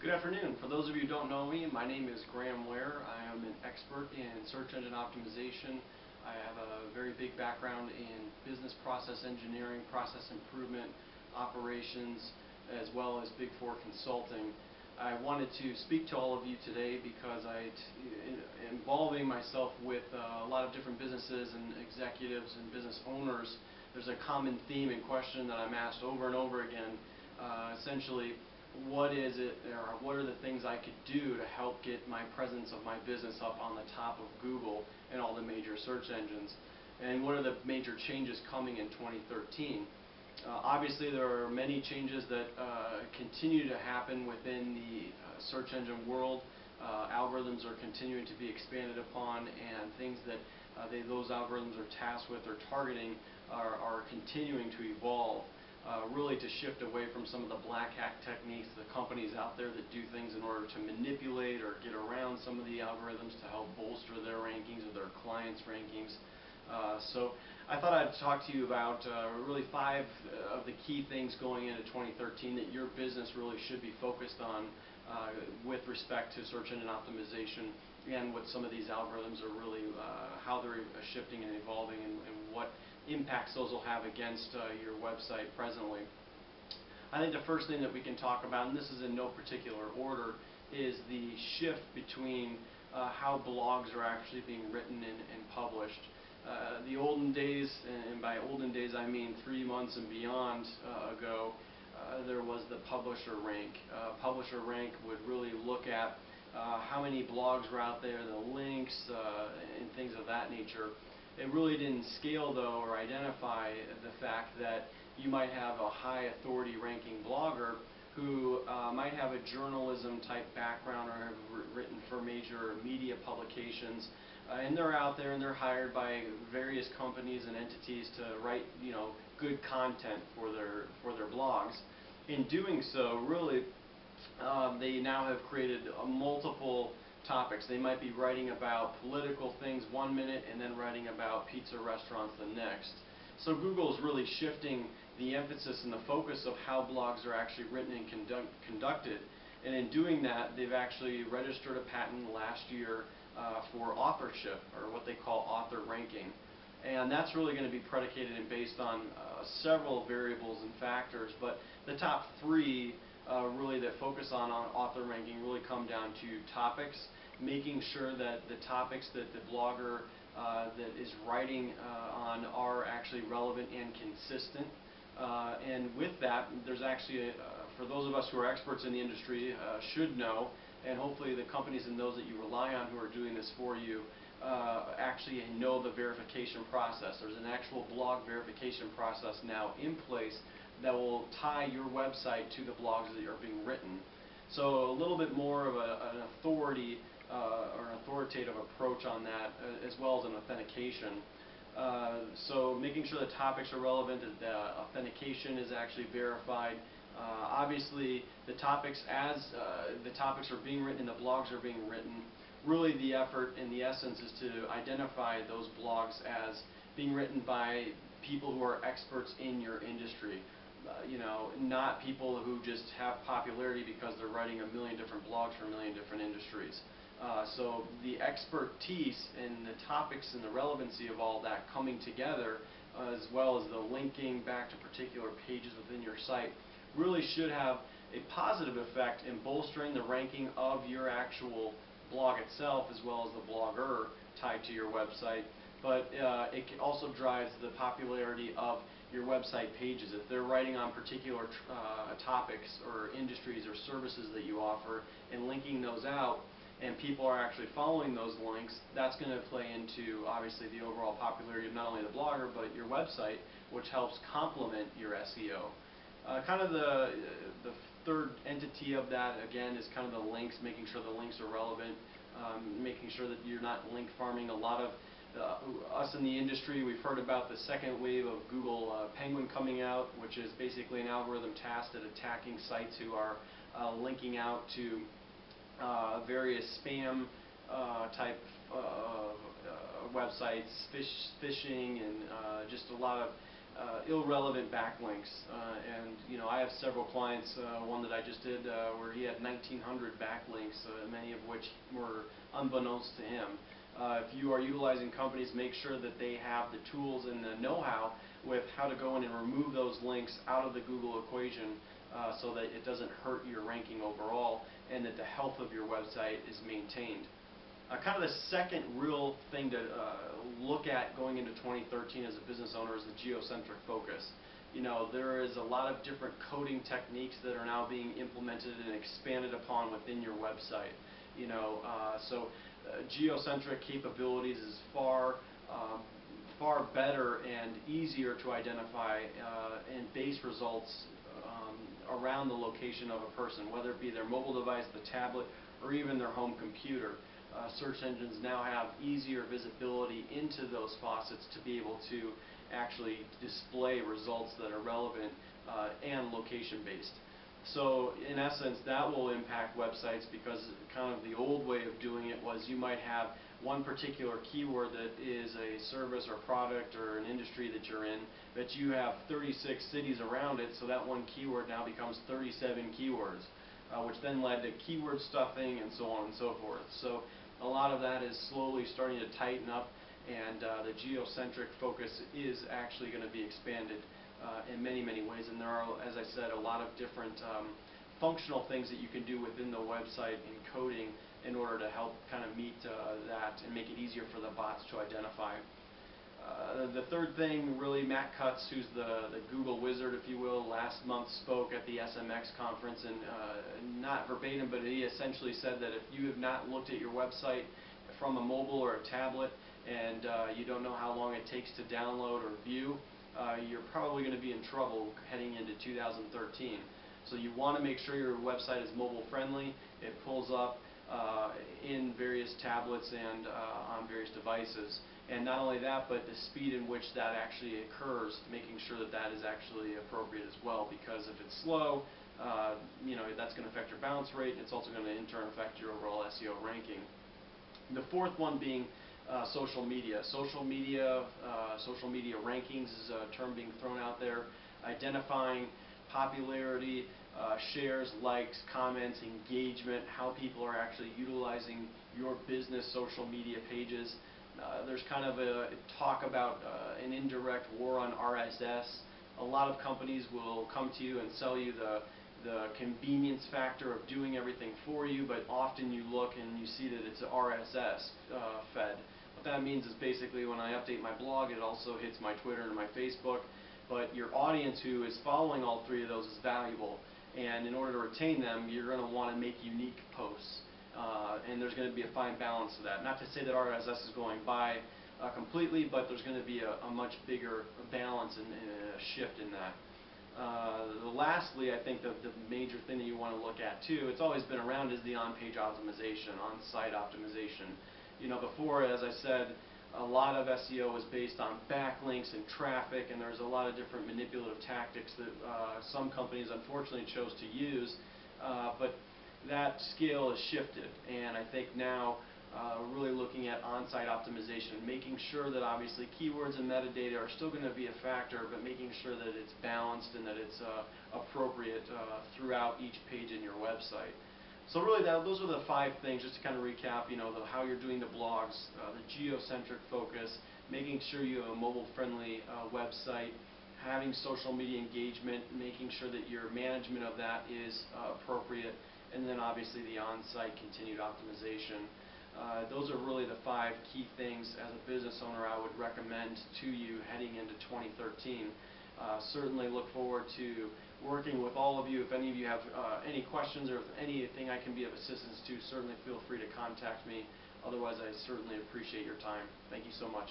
Good afternoon. For those of you who don't know me, my name is Graham Ware. I am an expert in search engine optimization. I have a very big background in business process engineering, process improvement, operations, as well as Big Four consulting. I wanted to speak to all of you today because involving myself with a lot of different businesses and executives and business owners, there's a common theme and question that I'm asked over and over again. Essentially, what is it, or what are the things I could do to help get my presence of my business up on the top of Google and all the major search engines? And what are the major changes coming in 2013? Obviously, there are many changes that continue to happen within the search engine world. Algorithms are continuing to be expanded upon, and things that those algorithms are tasked with or targeting are continuing to evolve. Really to shift away from some of the black hat techniques, the companies out there that do things in order to manipulate or get around some of the algorithms to help bolster their rankings or their clients' rankings. So I thought I'd talk to you about really 5 of the key things going into 2013 that your business really should be focused on with respect to search engine optimization, and what some of these algorithms are really, how they're shifting and evolving, and what impacts those will have against your website presently. I think the first thing that we can talk about, and this is in no particular order, is the shift between how blogs are actually being written and published. The olden days, and by olden days I mean 3 months and beyond ago, there was the publisher rank. Publisher rank would really look at how many blogs were out there, the links, and things of that nature. It really didn't scale, though, or identify the fact that you might have a high authority ranking blogger who might have a journalism type background or have written for major media publications, and they're out there and they're hired by various companies and entities to write, good content for their blogs. In doing so, really, they now have created multiple topics. They might be writing about political things 1 minute and then writing about pizza restaurants the next. So Google is really shifting the emphasis and the focus of how blogs are actually written and conducted. And in doing that, they've actually registered a patent last year for authorship, or what they call author ranking. And that's really going to be predicated and based on several variables and factors, but the top 3 really that focus on author ranking really come down to topics, making sure that the topics that the blogger that is writing on are actually relevant and consistent. And with that, there's actually, for those of us who are experts in the industry, should know, and hopefully the companies and those that you rely on who are doing this for you actually know the verification process. There's an actual blog verification process now in place that will tie your website to the blogs that are being written. So a little bit more of an authority or an authoritative approach on that, as well as an authentication. So making sure the topics are relevant, that the authentication is actually verified. Obviously, the topics, as the topics are being written and the blogs are being written, really the effort and the essence is to identify those blogs as being written by people who are experts in your industry. Not people who just have popularity because they're writing a million different blogs for a million different industries. So the expertise and the topics and the relevancy of all that coming together, as well as the linking back to particular pages within your site, really should have a positive effect in bolstering the ranking of your actual blog itself, as well as the blogger tied to your website. But it also drives the popularity of your website pages. If they're writing on particular topics or industries or services that you offer and linking those out, and people are actually following those links, that's going to play into, obviously, the overall popularity of not only the blogger but your website, which helps complement your SEO. Kind of the third entity of that, again, is kind of the links, making sure the links are relevant, making sure that you're not link farming. A lot of us in the industry, we've heard about the second wave of Google Penguin coming out, which is basically an algorithm tasked at attacking sites who are linking out to various spam type websites, phishing, and just a lot of irrelevant backlinks. And I have several clients, one that I just did where he had 1,900 backlinks, many of which were unbeknownst to him. If you are utilizing companies, make sure that they have the tools and the know-how with how to go in and remove those links out of the Google equation so that it doesn't hurt your ranking overall and that the health of your website is maintained. Kind of the second real thing to look at going into 2013 as a business owner is the geocentric focus. There is a lot of different coding techniques that are now being implemented and expanded upon within your website. So geocentric capabilities is far better and easier to identify and base results around the location of a person, whether it be their mobile device, the tablet, or even their home computer. Search engines now have easier visibility into those faucets to be able to actually display results that are relevant and location-based. So in essence, that will impact websites because kind of the old way of doing it was you might have one particular keyword that is a service or product or an industry that you're in, but you have 36 cities around it, so that one keyword now becomes 37 keywords, which then led to keyword stuffing and so on and so forth. So a lot of that is slowly starting to tighten up, and the geocentric focus is actually going to be expanded in many ways, and there are, as I said, a lot of different functional things that you can do within the website in coding in order to help kind of meet that and make it easier for the bots to identify. The third thing, really, Matt Cutts, who's the Google wizard, if you will, last month spoke at the SMX conference, and not verbatim, but he essentially said that if you have not looked at your website from a mobile or a tablet and you don't know how long it takes to download or view, you're probably going to be in trouble heading into 2013. So you want to make sure your website is mobile friendly. It pulls up in various tablets and on various devices. And not only that, but the speed in which that actually occurs, making sure that that is actually appropriate as well, because if it's slow, that's going to affect your bounce rate, and it's also going to in turn affect your overall SEO ranking. The fourth one being social media. Social media rankings is a term being thrown out there, identifying popularity, shares, likes, comments, engagement, how people are actually utilizing your business social media pages. There's kind of a talk about an indirect war on RSS. A lot of companies will come to you and sell you the convenience factor of doing everything for you, but often you look and you see that it's RSS fed. What that means is basically when I update my blog, it also hits my Twitter and my Facebook, but your audience who is following all three of those is valuable, and in order to retain them, you're going to want to make unique posts. And there's going to be a fine balance to that. Not to say that RSS is going by completely, but there's going to be a much bigger balance and a shift in that. Lastly, I think the major thing that you want to look at too, it's always been around, is the on-page optimization, on-site optimization. Before, as I said, a lot of SEO is based on backlinks and traffic, and there's a lot of different manipulative tactics that some companies unfortunately chose to use, but that scale has shifted, and I think now really looking at on-site optimization, making sure that obviously keywords and metadata are still going to be a factor, but making sure that it's balanced and that it's appropriate throughout each page in your website. So really those are the 5 things, just to kind of recap, how you're doing the blogs, the geocentric focus, making sure you have a mobile-friendly website, having social media engagement, making sure that your management of that is appropriate, and then obviously the on-site continued optimization. Those are really the 5 key things as a business owner I would recommend to you heading into 2013. Certainly look forward to working with all of you. If any of you have any questions or if anything I can be of assistance to, certainly feel free to contact me. Otherwise, I certainly appreciate your time. Thank you so much.